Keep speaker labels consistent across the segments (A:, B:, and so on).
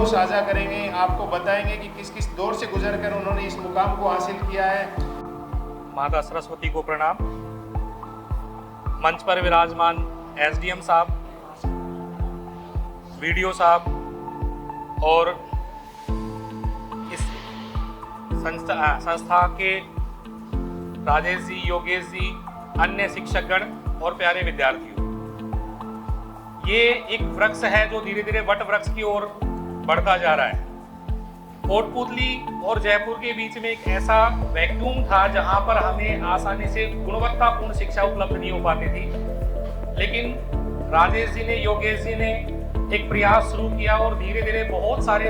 A: साझा करेंगे, आपको बताएंगे कि किस किस दौर से गुजरकर उन्होंने इस मुकाम को हासिल किया है।
B: माता सरस्वती को प्रणाम। मंच पर विराजमान एसडीएम साहब, वीडियो साहब और इस संस्था के राजेश जी, योगेश जी, अन्य शिक्षकगण और प्यारे विद्यार्थियों, ये एक वृक्ष है जो धीरे धीरे वट वृक्ष की ओर बढ़ता जा रहा है। कोटपुतली और जयपुर के बीच में एक ऐसा वैक्यूम था जहां पर हमें आसानी से गुणवत्तापूर्ण शिक्षा उपलब्ध नहीं हो पाती थी, लेकिन राजेश जी ने, योगेश जी ने एक प्रयास शुरू किया और धीरे धीरे बहुत सारे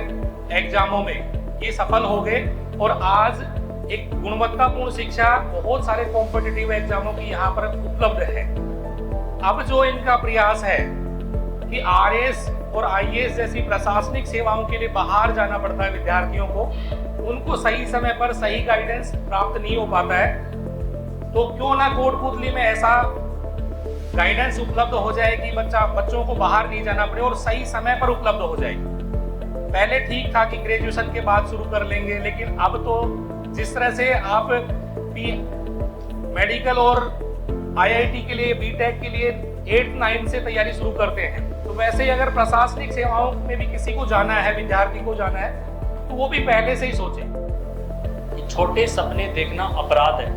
B: एग्जामों में ये सफल हो गए और आज एक गुणवत्तापूर्ण शिक्षा बहुत सारे कॉम्पिटिटिव एग्जामों की यहाँ पर उपलब्ध है। अब जो इनका प्रयास है कि आरएस और आईएएस जैसी प्रशासनिक सेवाओं के लिए बाहर जाना पड़ता है विद्यार्थियों को, उनको सही समय पर सही गाइडेंस प्राप्त नहीं हो पाता है, तो क्यों ना कोटपुतली में ऐसा गाइडेंस उपलब्ध हो जाए कि बच्चों को बाहर नहीं जाना पड़े और सही समय पर उपलब्ध हो जाए। पहले ठीक था कि ग्रेजुएशन के बाद शुरू कर लेंगे, लेकिन अब तो जिस तरह से आप मेडिकल और आईआईटी के लिए, बीटेक के लिए 8-9 से तैयारी शुरू करते हैं, तो वैसे ही अगर प्रशासनिक सेवाओं में भी किसी को जाना है, विद्यार्थी को जाना है, तो वो भी पहले से ही सोचे
C: कि छोटे सपने देखना अपराध है।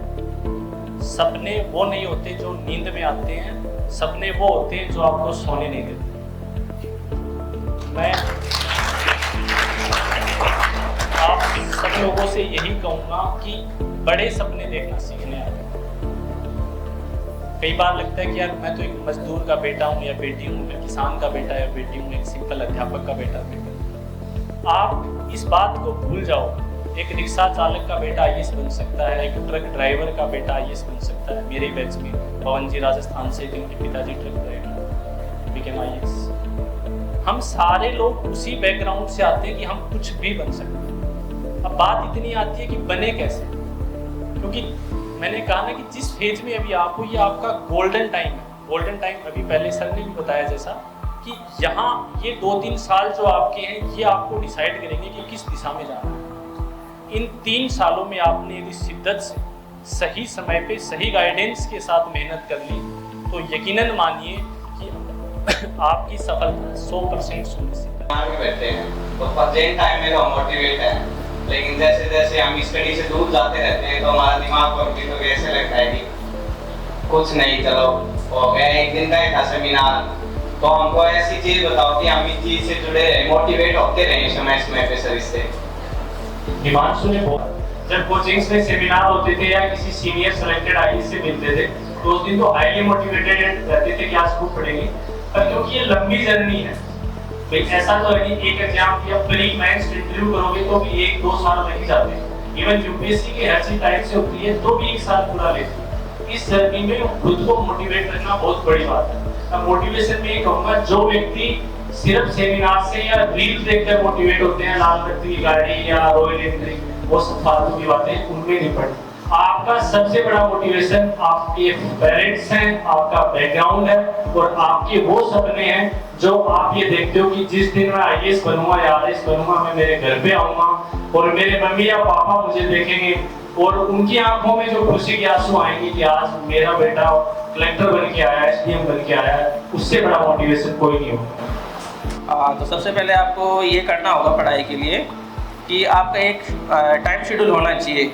C: सपने वो नहीं होते जो नींद में आते हैं, सपने वो होते हैं जो आपको सोने नहीं देते। मैं आप सब लोगों से यही कहूँगा कि बड़े सपने देखना सीखने आते हैं। कई बार लगता है कि यार मैं तो एक मजदूर का बेटा हूँ या बेटी हूँ, मैं किसान का बेटा या बेटी हूँ, एक सिंपल अध्यापक का बेटा बेटी। आप इस बात को भूल जाओ, एक रिक्शा चालक का बेटा आईएएस बन सकता है, एक ट्रक ड्राइवर का बेटा आईएएस बन सकता है। मेरे बैच में पवन जी राजस्थान से, जिनके पिताजी ट्रक ड्राइवर, बिकेम आईएएस। हम सारे लोग उसी बैकग्राउंड से आते हैं कि हम कुछ भी बन सकते हैं। अब बात इतनी आती है कि बने कैसे, क्योंकि मैंने कहा ना कि जिस फेज में अभी आप हो, ये आपका गोल्डन टाइम है। गोल्डन टाइम अभी पहले सर ने भी बताया जैसा कि यहाँ ये 2-3 साल जो आपके हैं, ये आपको डिसाइड करेंगे कि किस दिशा में जाना है। इन 3 सालों में आपने यदि शिद्दत से सही समय पे सही गाइडेंस के साथ मेहनत कर ली, तो यकीनन मानिए कि आपकी सफलता 100% सुनिश्चित है।
D: बैठते हैं तो प्रेजेंट टाइम में हम मोटिवेट हैं, लेकिन जैसे जैसे हम स्टडी से दूर जाते रहते हैं तो हमारा दिमाग पर भी तो ऐसे लगता है कि कुछ नहीं, चलो हो गया, एक दिन का ही था सेमिनार, तो हमको ऐसी चीज बताओ कि हम इस चीज से जुड़े रहे, मोटिवेट होते रहे समय पे सर इससे।
C: हिमांशु ने जब कोचिंग्स में सेमिनार होते थे या किसी सीनियर सेलेक्टेड आईएएस से मिलते थे, तो उस दिन तो हाईली मोटिवेटेड रहते थे कि आज खूब पढ़ेंगे, पर क्योंकि ये लंबी जर्नी है, तो ऐसा तो है कि एक एग्जाम या प्री मेंस इंटरव्यू करोगे तो भी 1-2 साल लग ही जाते हैं। इवन यूपीएससी की हर चीज टाइम से होती है तो भी 1 साल पूरा लेती है। इस जर्नी में खुद को मोटिवेट रखना बहुत बड़ी बात है। अब मोटिवेशन में ये कहूँगा, जो व्यक्ति सिर्फ सेमिनार से या रील देखकर मोटिवेट होते हैं, लाल बत्ती की गाड़ी या रॉयल एनफील्ड, वो सब फालतू की बातें उनमें नहीं पड़ती। आपका सबसे बड़ा मोटिवेशन आपके पेरेंट्स हैं, आपका बैकग्राउंड है और आपके वो सपने हैं जो आप ये देखते हो कि जिस दिन मैं आईएएस बनूंगा या आरएस बनूंगा, मैं मेरे घर पे आऊंगा और मेरे मम्मी या पापा मुझे देखेंगे और उनकी आंखों में जो खुशी के आंसू आएंगे कि आज मेरा बेटा कलेक्टर बन के आया, एसडीएम बन के आया है, उससे बड़ा मोटिवेशन कोई नहीं होगा।
E: तो सबसे पहले आपको ये करना होगा पढ़ाई के लिए कि आपका एक टाइम शेड्यूल होना चाहिए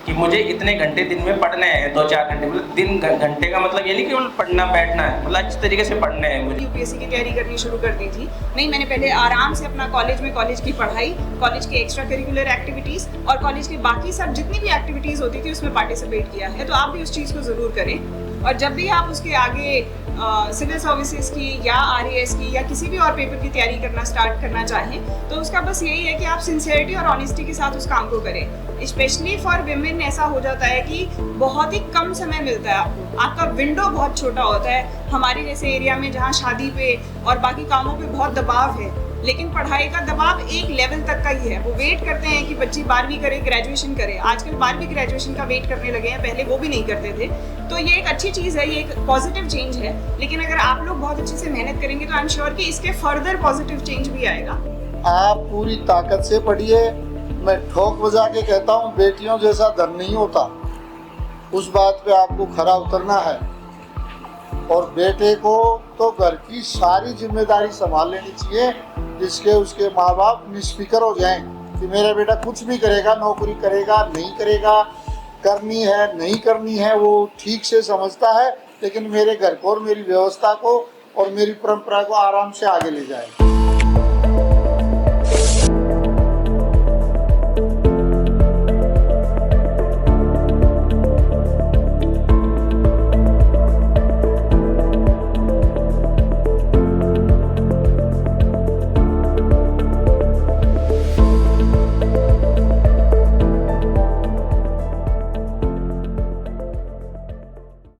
E: कि मुझे इतने घंटे दिन में पढ़ने हैं, 2-4 घंटे, मतलब दिन घंटे का मतलब ये नहीं केवल पढ़ना बैठना है, मतलब अच्छी तरीके से पढ़ने हैं। मुझे
F: यूपीएससी की तैयारी करनी शुरू कर दी थी। नहीं, मैंने पहले आराम से अपना कॉलेज की पढ़ाई, कॉलेज के एक्स्ट्रा करिकुलर एक्टिविटीज़ और कॉलेज की बाकी सब जितनी भी एक्टिविटीज़ होती थी उसमें पार्टिसिपेट किया है। तो आप भी उस चीज़ को ज़रूर करें और जब भी आप उसके आगे सिविल सर्विसेज की या आरएएस की या किसी भी और पेपर की तैयारी करना स्टार्ट करना चाहें, तो उसका बस यही है कि आप सिंसियरिटी और ऑनेस्टी के साथ उस काम को करें। स्पेशली फॉर विमेन ऐसा हो जाता है कि बहुत ही कम समय मिलता है आपको, आपका विंडो बहुत छोटा होता है। हमारे जैसे एरिया में जहाँ शादी पे और बाकी कामों पे बहुत दबाव है, लेकिन पढ़ाई का दबाव एक लेवल तक का ही है। वो वेट करते हैं कि बच्ची 12वीं करे, ग्रेजुएशन करे। आजकल 12वीं ग्रेजुएशन का वेट करने लगे हैं, पहले वो भी नहीं करते थे। तो ये एक अच्छी चीज़ है, ये एक पॉजिटिव चेंज है। लेकिन अगर आप लोग बहुत अच्छे से मेहनत करेंगे तो आई एम श्योर कि इसके फर्दर पॉजिटिव चेंज भी आएगा।
G: आप पूरी ताकत से पढ़िए। मैं ठोक बजा के कहता हूँ, बेटियों जैसा धन नहीं होता। उस बात पे आपको खरा उतरना है। और बेटे को तो घर की सारी जिम्मेदारी संभाल लेनी चाहिए, जिसके उसके माँ बाप निष्फिक्र हो जाएं कि मेरा बेटा कुछ भी करेगा, नौकरी करेगा नहीं करेगा, करनी है नहीं करनी है, वो ठीक से समझता है, लेकिन मेरे घर को और मेरी व्यवस्था को और मेरी परंपरा को आराम से आगे ले जाए।